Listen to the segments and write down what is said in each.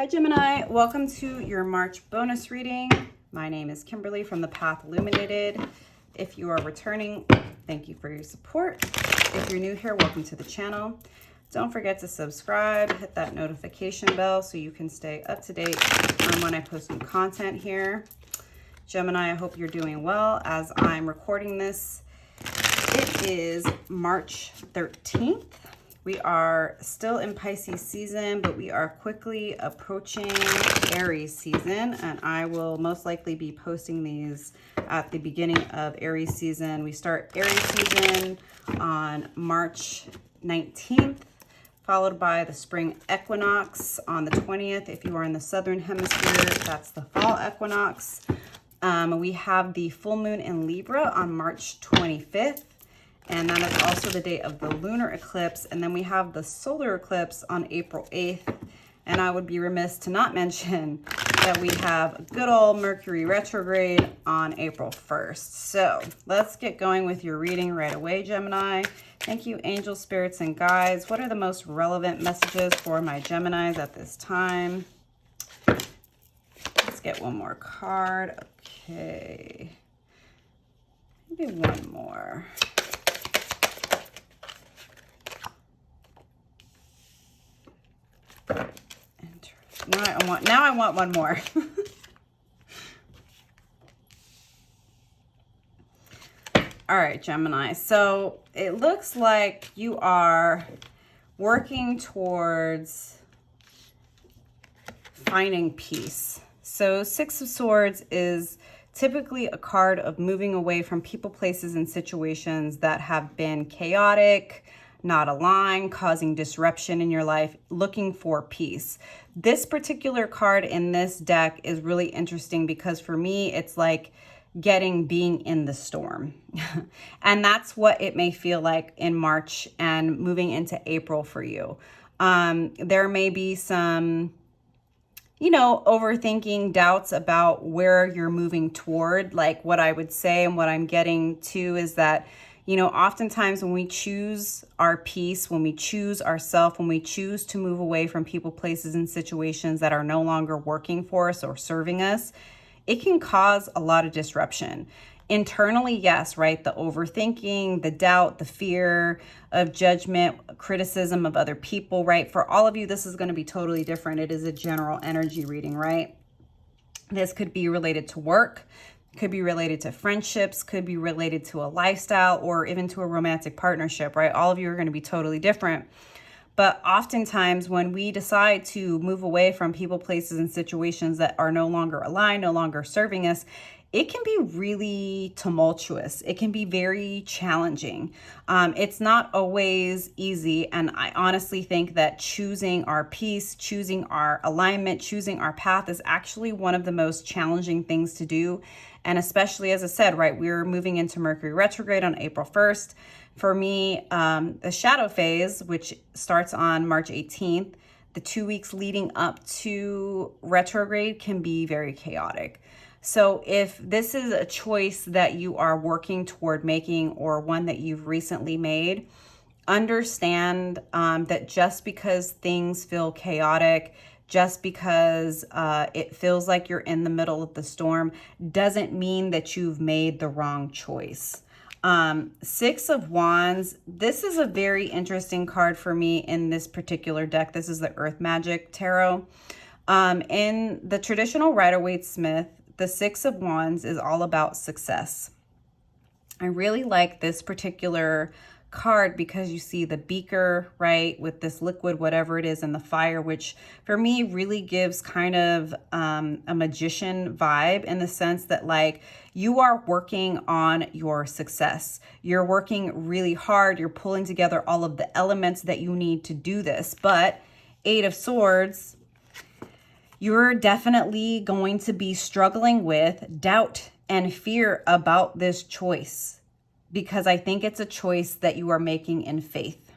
Hi Gemini, welcome to your March bonus reading. My name is Kimberly from the Path Illuminated. If you are returning, thank you for your support. If you're new here, welcome to the channel. Don't forget to subscribe, hit that notification bell so you can stay up to date on when I post new content here. Gemini, I hope you're doing well as I'm recording this. It is March 13th. We are still in Pisces season, but we are quickly approaching Aries season, and I will most likely be posting these at the beginning of Aries season. We start Aries season on March 19th, followed by the spring equinox on the 20th. If you are in the southern hemisphere, that's the fall equinox. We have the full moon in Libra on March 25th. And that is also the date of the lunar eclipse. And then we have the solar eclipse on April 8th. And I would be remiss to not mention that we have good old Mercury retrograde on April 1st. So let's get going with your reading right away, Gemini. Thank you, angels, spirits, and guides. What are the most relevant messages for my Geminis at this time? Let's get one more card. Okay. Maybe one more. Now I want one more. All right, Gemini. So it looks like you are working towards finding peace. So Six of Swords is typically a card of moving away from people, places, and situations that have been chaotic, not aligned, causing disruption in your life, looking for peace. This particular card in this deck is really interesting because for me, it's like being in the storm. And that's what it may feel like in March and moving into April for you. There may be some, overthinking, doubts about where you're moving toward. Like what I would say and what I'm getting to is that oftentimes when we choose our peace, when we choose ourselves, when we choose to move away from people, places, and situations that are no longer working for us or serving us, it can cause a lot of disruption. Internally, yes, right? The overthinking, the doubt, the fear of judgment, criticism of other people, right? For all of you, this is going to be totally different. It is a general energy reading, right? This could be related to work. Could be related to friendships, could be related to a lifestyle, or even to a romantic partnership, right? All of you are going to be totally different. But oftentimes when we decide to move away from people, places, and situations that are no longer aligned, no longer serving us, it can be really tumultuous. It can be very challenging. It's not always easy. And I honestly think that choosing our peace, choosing our alignment, choosing our path is actually one of the most challenging things to do. And especially, as I said, right, we're moving into Mercury retrograde on April 1st. For me, the shadow phase, which starts on March 18th, the 2 weeks leading up to retrograde can be very chaotic. So if this is a choice that you are working toward making or one that you've recently made, understand that just because things feel chaotic, just because it feels like you're in the middle of the storm, doesn't mean that you've made the wrong choice. Six of Wands, this is a very interesting card for me in this particular deck. This is the Earth Magic Tarot. In the traditional Rider-Waite-Smith, the Six of Wands is all about success. I really like this particular card because you see the beaker, right, with this liquid, whatever it is, and the fire, which for me really gives kind of a magician vibe in the sense that like you are working on your success. You're working really hard. You're pulling together all of the elements that you need to do this. But Eight of Swords, you're definitely going to be struggling with doubt and fear about this choice because I think it's a choice that you are making in faith.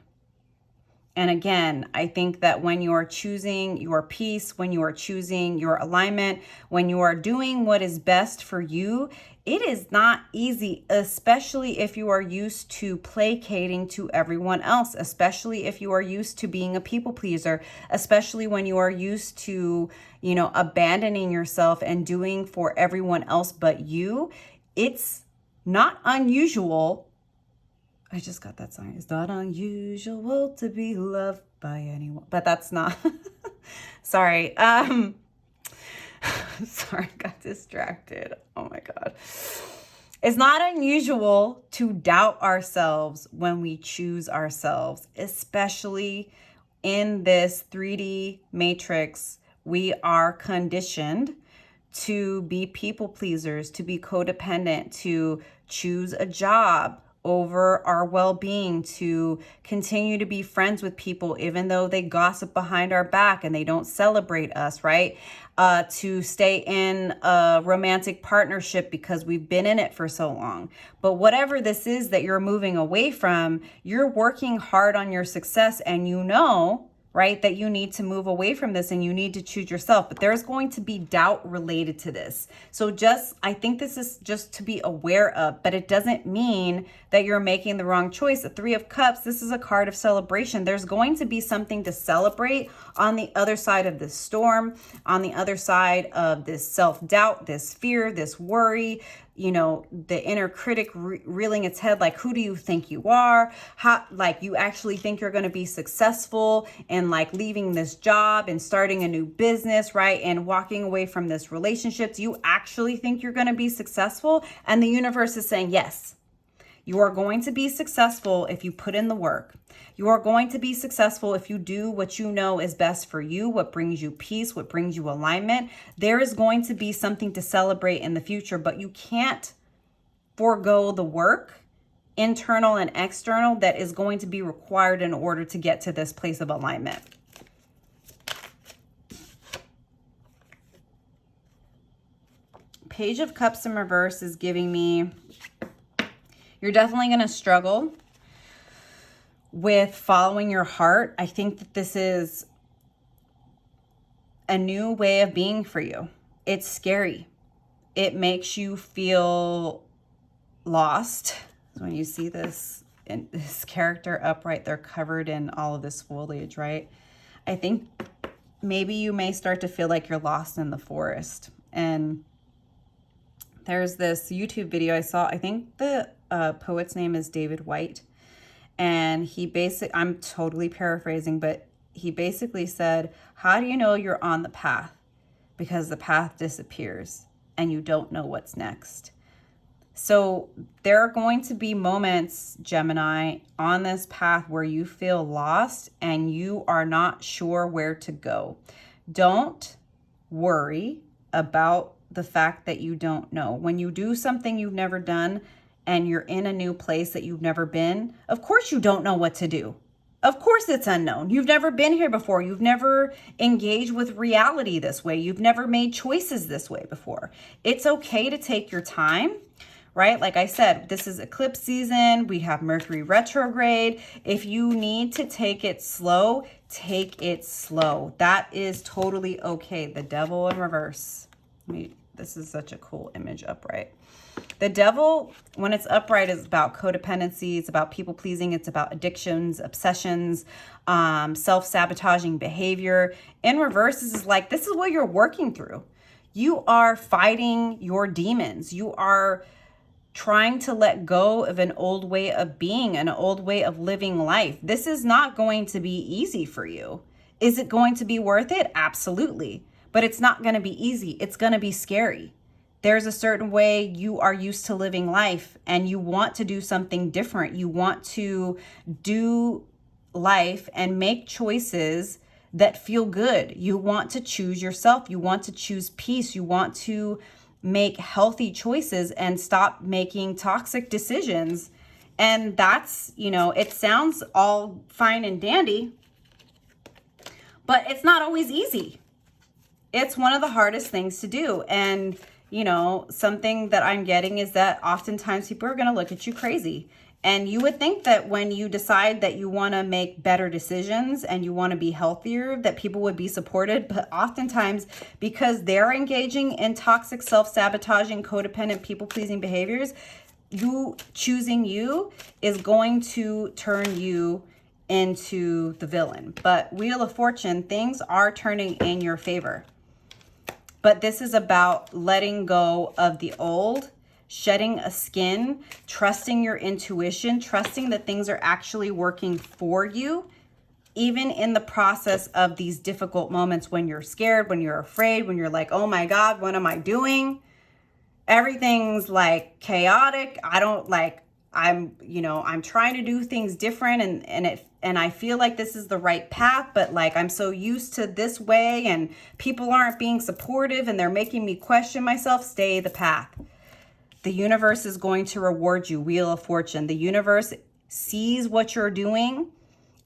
And again, I think that when you are choosing your peace, when you are choosing your alignment, when you are doing what is best for you, It is not easy, especially if you are used to placating to everyone else, especially if you are used to being a people pleaser, especially when you are used to, you know, abandoning yourself and doing for everyone else but you. It's not unusual. I just got that sign. It's not unusual to be loved by anyone, but that's not. Sorry. Sorry, got distracted. Oh my God. It's not unusual to doubt ourselves when we choose ourselves, especially in this 3D matrix. We are conditioned to be people pleasers, to be codependent, to choose a job over our well-being, to continue to be friends with people even though they gossip behind our back and they don't celebrate us, right? To stay in a romantic partnership because we've been in it for so long. But whatever this is that you're moving away from, you're working hard on your success, and you know, right, that you need to move away from this and you need to choose yourself. But there's going to be doubt related to this. So I think this is just to be aware of, but it doesn't mean that you're making the wrong choice. The Three of Cups, this is a card of celebration. There's going to be something to celebrate on the other side of this storm, on the other side of this self-doubt, this fear, this worry, you know, the inner critic reeling its head like, who do you think you are? How, like, you actually think you're going to be successful and like leaving this job and starting a new business, right? And walking away from this relationship. Do you actually think you're going to be successful? And the universe is saying, yes, you are going to be successful if you put in the work. You are going to be successful if you do what you know is best for you, what brings you peace, what brings you alignment. There is going to be something to celebrate in the future, but you can't forego the work, internal and external, that is going to be required in order to get to this place of alignment. Page of Cups in reverse is giving me, you're definitely going to struggle with following your heart. I think that this is a new way of being for you. It's scary. It makes you feel lost. When you see this, and this character upright, they're covered in all of this foliage, right? I think maybe you may start to feel like you're lost in the forest. And there's this YouTube video I saw. I think the poet's name is David White. And I'm totally paraphrasing, but he basically said, how do you know you're on the path? Because the path disappears and you don't know what's next. So there are going to be moments, Gemini, on this path where you feel lost and you are not sure where to go. Don't worry about the fact that you don't know. When you do something you've never done, and you're in a new place that you've never been, of course you don't know what to do. Of course it's unknown. You've never been here before. You've never engaged with reality this way. You've never made choices this way before. It's okay to take your time, right? Like I said, this is eclipse season. We have Mercury retrograde. If you need to take it slow, take it slow. That is totally okay. The Devil in reverse. This is such a cool image upright. The Devil, when it's upright, is about codependency. It's about people pleasing. It's about addictions, obsessions, self-sabotaging behavior. In reverse, this is what you're working through. You are fighting your demons. You are trying to let go of an old way of being, an old way of living life. This is not going to be easy for you. Is it going to be worth it? Absolutely. But it's not going to be easy. It's going to be scary. There's a certain way you are used to living life and you want to do something different. You want to do life and make choices that feel good. You want to choose yourself. You want to choose peace. You want to make healthy choices and stop making toxic decisions. And that's, it sounds all fine and dandy, but it's not always easy. It's one of the hardest things to do. And something that I'm getting is that oftentimes people are going to look at you crazy. And you would think that when you decide that you want to make better decisions and you want to be healthier, that people would be supported. But oftentimes, because they're engaging in toxic, self-sabotaging, codependent, people-pleasing behaviors, you choosing you is going to turn you into the villain. But Wheel of Fortune, things are turning in your favor. But this is about letting go of the old, shedding a skin, trusting your intuition, trusting that things are actually working for you, even in the process of these difficult moments when you're scared, when you're afraid, when you're like, oh my God, what am I doing? Everything's like chaotic. I'm trying to do things different and I feel like this is the right path, but like I'm so used to this way and people aren't being supportive and they're making me question myself. Stay the path. The universe is going to reward you. Wheel of Fortune. The universe sees what you're doing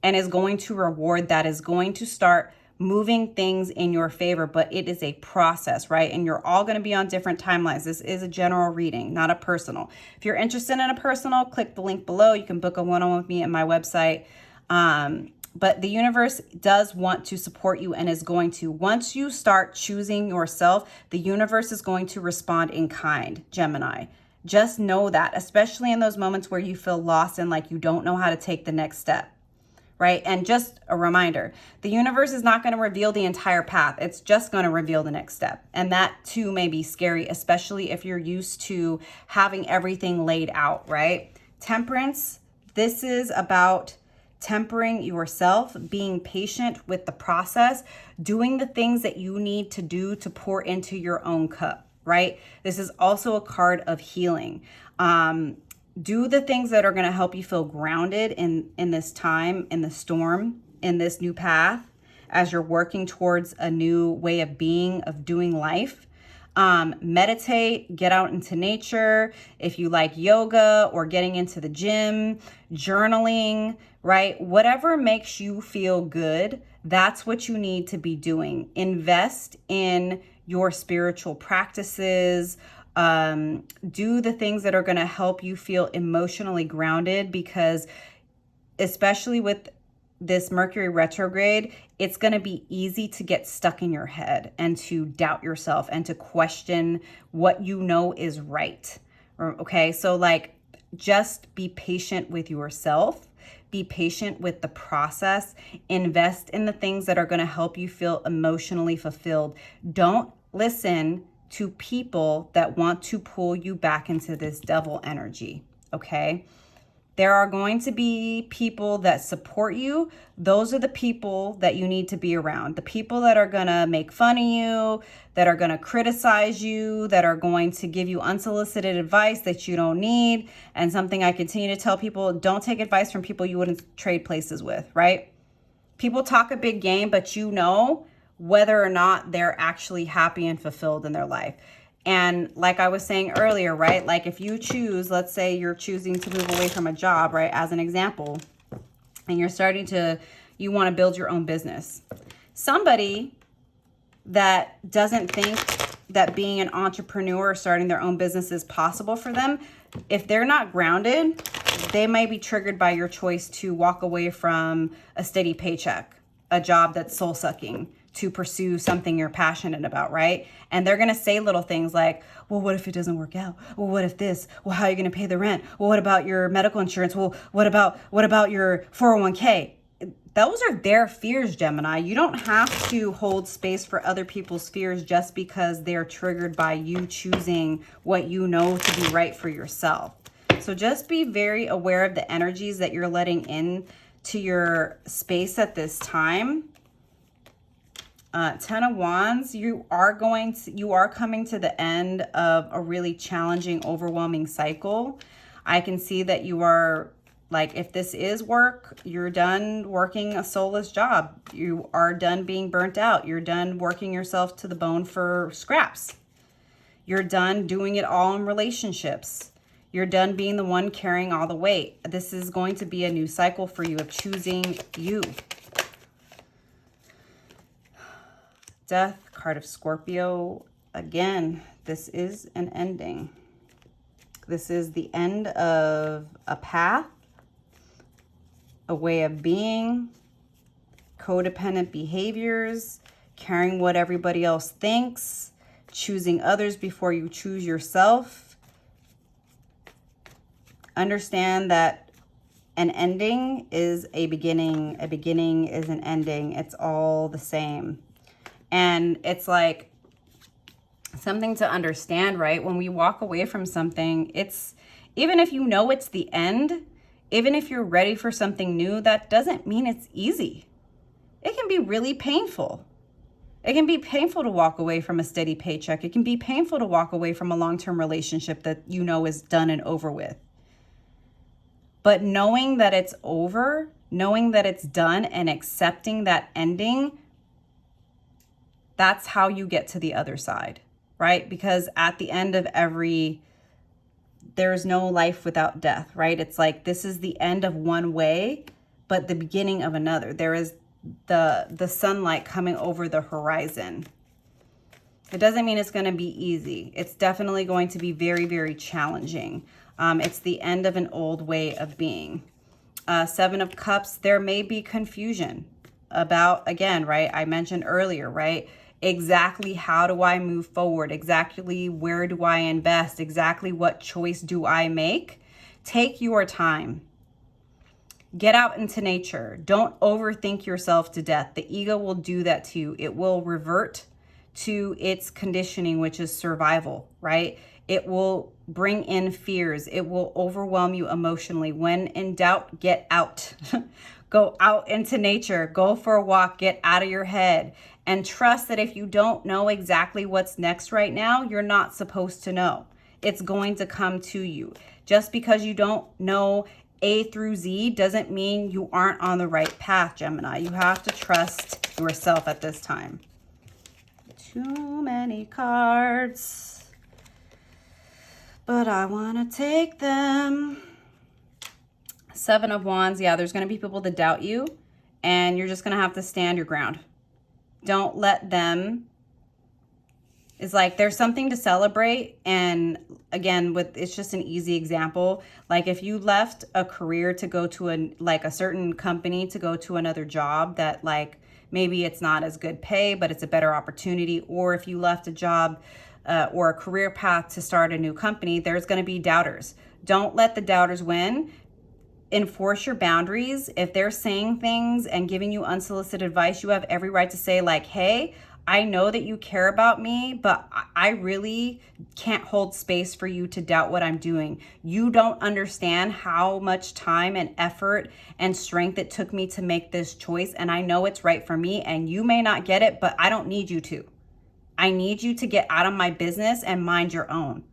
and is going to reward that, is going to start moving things in your favor, but it is a process, right? And you're all going to be on different timelines. This is a general reading, not a personal. If you're interested in a personal, click the link below. You can book a one-on-one with me at my website. But the universe does want to support you and is going to. Once you start choosing yourself, the universe is going to respond in kind, Gemini. Just know that, especially in those moments where you feel lost and like you don't know how to take the next step, right? And just a reminder, the universe is not going to reveal the entire path. It's just going to reveal the next step. And that too may be scary, especially if you're used to having everything laid out, right? Temperance, this is about tempering yourself, being patient with the process, doing the things that you need to do to pour into your own cup, right? This is also a card of healing. Do the things that are going to help you feel grounded in this time, in the storm, in this new path, as you're working towards a new way of being, of doing life. Meditate, get out into nature. If you like yoga or getting into the gym, journaling, right? Whatever makes you feel good, that's what you need to be doing. Invest in your spiritual practices. Do the things that are going to help you feel emotionally grounded, because especially with this Mercury retrograde, it's going to be easy to get stuck in your head and to doubt yourself and to question what you know is right. Okay, so like just be patient with yourself. Be patient with the process. Invest in the things that are going to help you feel emotionally fulfilled. Don't listen to people that want to pull you back into this devil energy, okay? There are going to be people that support you. Those are the people that you need to be around. The people that are going to make fun of you, that are going to criticize you, that are going to give you unsolicited advice that you don't need. And something I continue to tell people, don't take advice from people you wouldn't trade places with, right? People talk a big game, but you know whether or not they're actually happy and fulfilled in their life. And like I was saying earlier, right? Like if you choose, let's say you're choosing to move away from a job, right? As an example, and you want to build your own business. Somebody that doesn't think that being an entrepreneur or starting their own business is possible for them, if they're not grounded, they may be triggered by your choice to walk away from a steady paycheck, a job that's soul sucking, to pursue something you're passionate about, right? And they're going to say little things like, well, what if it doesn't work out? Well, what if this? Well, how are you going to pay the rent? Well, what about your medical insurance? Well, what about your 401k? Those are their fears, Gemini. You don't have to hold space for other people's fears just because they're triggered by you choosing what you know to be right for yourself. So just be very aware of the energies that you're letting in to your space at this time. 10 of Wands, you are coming to the end of a really challenging, overwhelming cycle. I can see that you are, like, if this is work, you're done working a soulless job. You are done being burnt out. You're done working yourself to the bone for scraps. You're done doing it all in relationships. You're done being the one carrying all the weight. This is going to be a new cycle for you of choosing you. Death, card of Scorpio. Again, this is an ending. This is the end of a path, a way of being, codependent behaviors, caring what everybody else thinks, choosing others before you choose yourself. Understand that an ending is a beginning is an ending. It's all the same. And it's like something to understand, right? When we walk away from something, it's, even if you know it's the end, even if you're ready for something new, that doesn't mean it's easy. It can be really painful. It can be painful to walk away from a steady paycheck. It can be painful to walk away from a long-term relationship that you know is done and over with. But knowing that it's over, knowing that it's done, and accepting that ending, that's how you get to the other side, right? Because at the end of there's no life without death, right? It's like, this is the end of one way, but the beginning of another. There is the sunlight coming over the horizon. It doesn't mean it's going to be easy. It's definitely going to be very, very challenging. It's the end of an old way of being. Seven of Cups, there may be confusion about, again, right? I mentioned earlier, right? Exactly how do I move forward? Exactly where do I invest? Exactly what choice do I make? Take your time. Get out into nature. Don't overthink yourself to death. The ego will do that to you. It will revert to its conditioning, which is survival, right? It will bring in fears. It will overwhelm you emotionally. When in doubt, get out. Go out into nature. Go for a walk. Get out of your head. And trust that if you don't know exactly what's next right now, you're not supposed to know. It's going to come to you. Just because you don't know A through Z doesn't mean you aren't on the right path, Gemini. You have to trust yourself at this time. Too many cards, but I want to take them. Seven of Wands. Yeah, there's going to be people that doubt you, and you're just going to have to stand your ground. Don't let them. It's like there's something to celebrate. And again, it's just an easy example. Like if you left a career to go to a certain company to go to another job that like maybe it's not as good pay, but it's a better opportunity. Or if you left a job or a career path to start a new company, there's going to be doubters. Don't let the doubters win. Enforce your boundaries. If they're saying things and giving you unsolicited advice, you have every right to say like, hey, I know that you care about me, but I really can't hold space for you to doubt what I'm doing. You don't understand how much time and effort and strength it took me to make this choice. And I know it's right for me, and you may not get it, but I don't need you to. I need you to get out of my business and mind your own.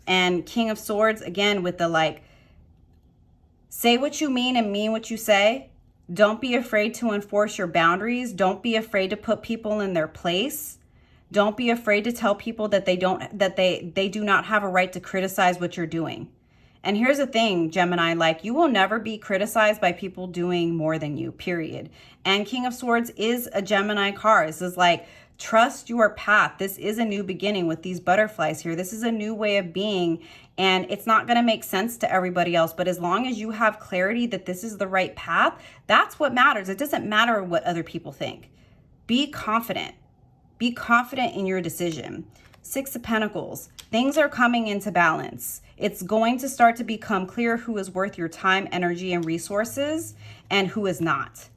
And King of Swords, again, with the like, say what you mean and mean what you say. Don't be afraid to enforce your boundaries. Don't be afraid to put people in their place. Don't be afraid to tell people that they do not have a right to criticize what you're doing. And here's the thing, Gemini, like you will never be criticized by people doing more than you, period. And King of Swords is a Gemini card. This is like, trust your path. This is a new beginning with these butterflies here. This is a new way of being, and it's not going to make sense to everybody else. But as long as you have clarity that this is the right path, that's what matters. It doesn't matter what other people think. Be confident. Be confident in your decision. Six of Pentacles. Things are coming into balance. It's going to start to become clear who is worth your time, energy, and resources, and who is not.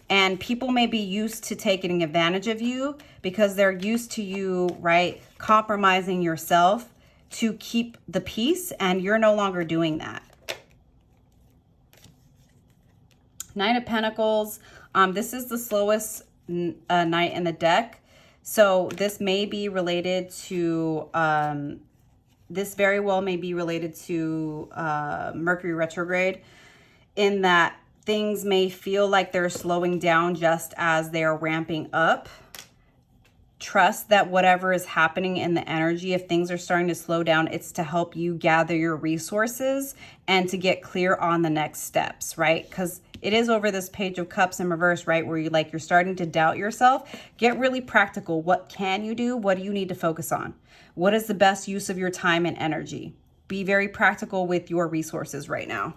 And people may be used to taking advantage of you because they're used to you, right, compromising yourself to keep the peace, and you're no longer doing that. Nine of Pentacles. This is the slowest knight in the deck. So this may be related to, this very well may be related to Mercury retrograde, in that things may feel like they're slowing down just as they're ramping up. Trust that whatever is happening in the energy, if things are starting to slow down, it's to help you gather your resources and to get clear on the next steps, right? Because it is over this Page of Cups in reverse, right? Where you're starting to doubt yourself. Get really practical. What can you do? What do you need to focus on? What is the best use of your time and energy? Be very practical with your resources right now.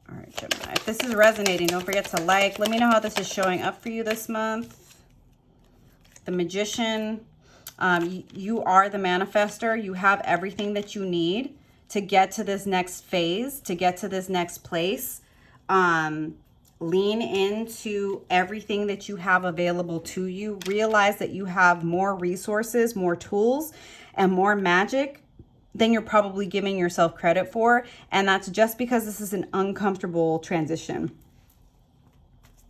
All right, Gemini. If this is resonating, don't forget to like. Let me know how this is showing up for you this month. The Magician, you are the manifester. You have everything that you need to get to this next phase, to get to this next place. Lean into everything that you have available to you. Realize that you have more resources, more tools, and more magic than you're probably giving yourself credit for. And that's just because this is an uncomfortable transition.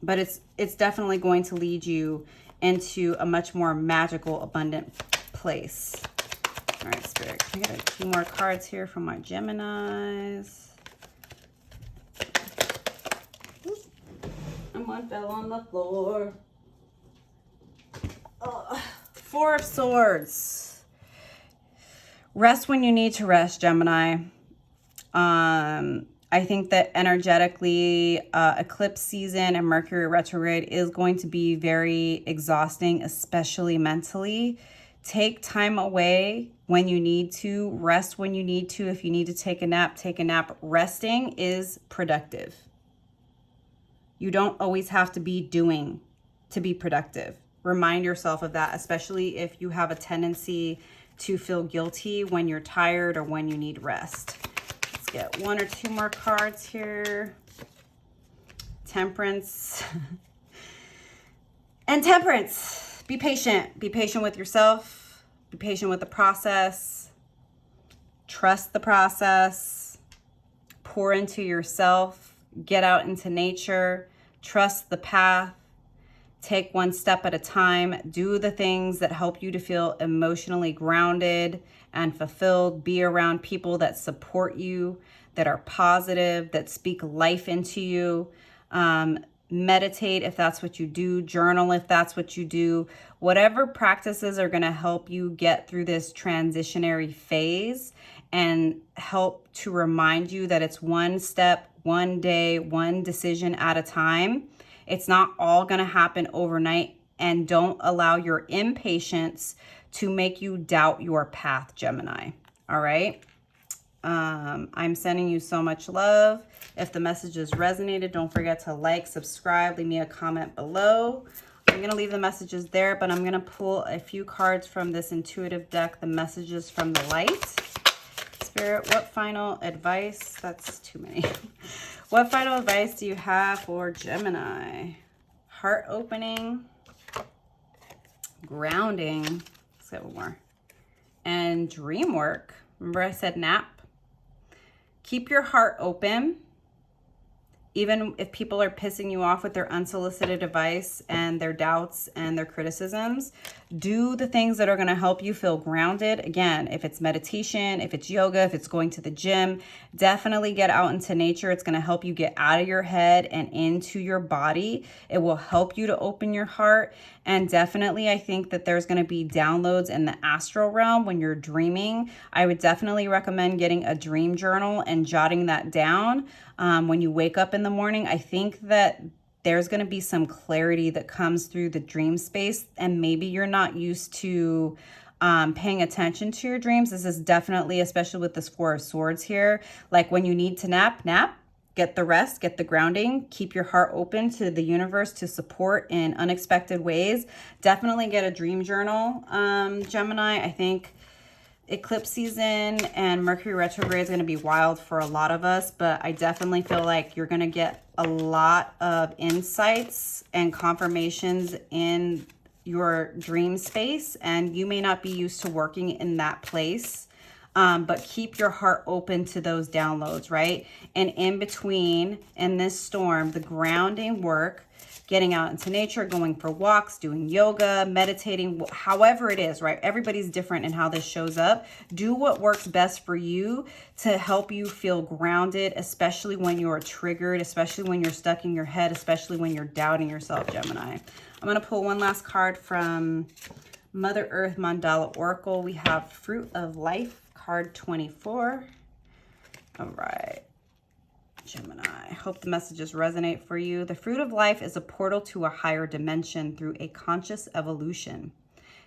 But it's definitely going to lead you into a much more magical, abundant place. All right, Spirit, can I get a few more cards here from my Geminis? Someone fell on the floor. Oh, Four of Swords. Rest when you need to rest, Gemini. I think that energetically, eclipse season and Mercury retrograde is going to be very exhausting, especially mentally. Take time away when you need to. Rest when you need to. If you need to take a nap, take a nap. Resting is productive. You don't always have to be doing to be productive. Remind yourself of that, especially if you have a tendency to feel guilty when you're tired or when you need rest. Get one or two more cards here. Temperance. And Temperance. Be patient. Be patient with yourself. Be patient with the process. Trust the process. Pour into yourself. Get out into nature. Trust the path. Take one step at a time. Do the things that help you to feel emotionally grounded and fulfilled. Be around people that support you, that are positive, that speak life into you. Meditate if that's what you do. Journal if that's what you do. Whatever practices are going to help you get through this transitionary phase and help to remind you that it's one step, one day, one decision at a time. It's not all going to happen overnight, and don't allow your impatience to make you doubt your path, Gemini. All right. I'm sending you so much love. If the messages resonated, don't forget to like, subscribe, leave me a comment below. I'm going to leave the messages there, but I'm going to pull a few cards from this intuitive deck, the messages from the light. Spirit, what final advice? That's too many. What final advice do you have for Gemini? Heart opening, grounding. Let's get one more. And dream work. Remember I said nap? Keep your heart open. Even if people are pissing you off with their unsolicited advice and their doubts and their criticisms, do the things that are going to help you feel grounded. Again, if it's meditation, if it's yoga, if it's going to the gym, definitely get out into nature. It's going to help you get out of your head and into your body. It will help you to open your heart. And definitely, I think that there's going to be downloads in the astral realm when you're dreaming. I would definitely recommend getting a dream journal and jotting that down. When you wake up in the morning, I think that there's going to be some clarity that comes through the dream space, and maybe you're not used to paying attention to your dreams. This is definitely, especially with this Four of Swords here, like when you need to nap, get the rest, get the grounding, keep your heart open to the universe to support in unexpected ways. Definitely get a dream journal, Gemini. I think eclipse season and Mercury retrograde is going to be wild for a lot of us, but I definitely feel like you're going to get a lot of insights and confirmations in your dream space, and you may not be used to working in that place, but keep your heart open to those downloads, right? And in between, in this storm, the grounding work, getting out into nature, going for walks, doing yoga, meditating, however it is, right? Everybody's different in how this shows up. Do what works best for you to help you feel grounded, especially when you're triggered, especially when you're stuck in your head, especially when you're doubting yourself, Gemini. I'm going to pull one last card from Mother Earth Mandala Oracle. We have Fruit of Life, card 24. All right, Gemini, I hope the messages resonate for you. The fruit of life is a portal to a higher dimension through a conscious evolution.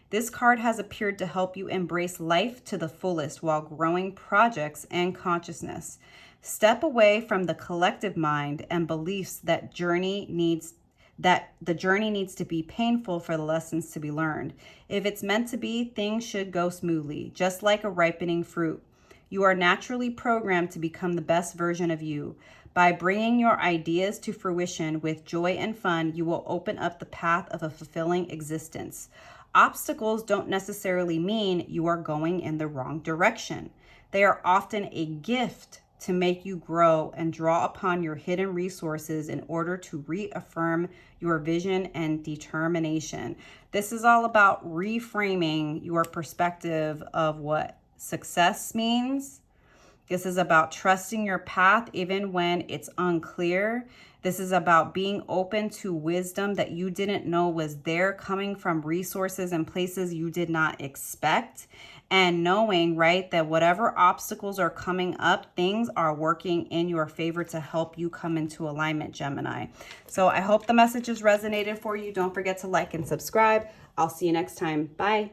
This card has appeared to help you embrace life to the fullest while growing projects and consciousness. Step away from the collective mind and beliefs that the journey needs to be painful for the lessons to be learned. If it's meant to be, things should go smoothly, just like a ripening fruit. You are naturally programmed to become the best version of you. By bringing your ideas to fruition with joy and fun, you will open up the path of a fulfilling existence. Obstacles don't necessarily mean you are going in the wrong direction. They are often a gift to make you grow and draw upon your hidden resources in order to reaffirm your vision and determination. This is all about reframing your perspective of what success means. This is about trusting your path even when it's unclear. This is about being open to wisdom that you didn't know was there, coming from resources and places you did not expect. And knowing, right, that whatever obstacles are coming up, things are working in your favor to help you come into alignment, Gemini. So I hope the messages resonated for you. Don't forget to like and subscribe. I'll see you next time. Bye.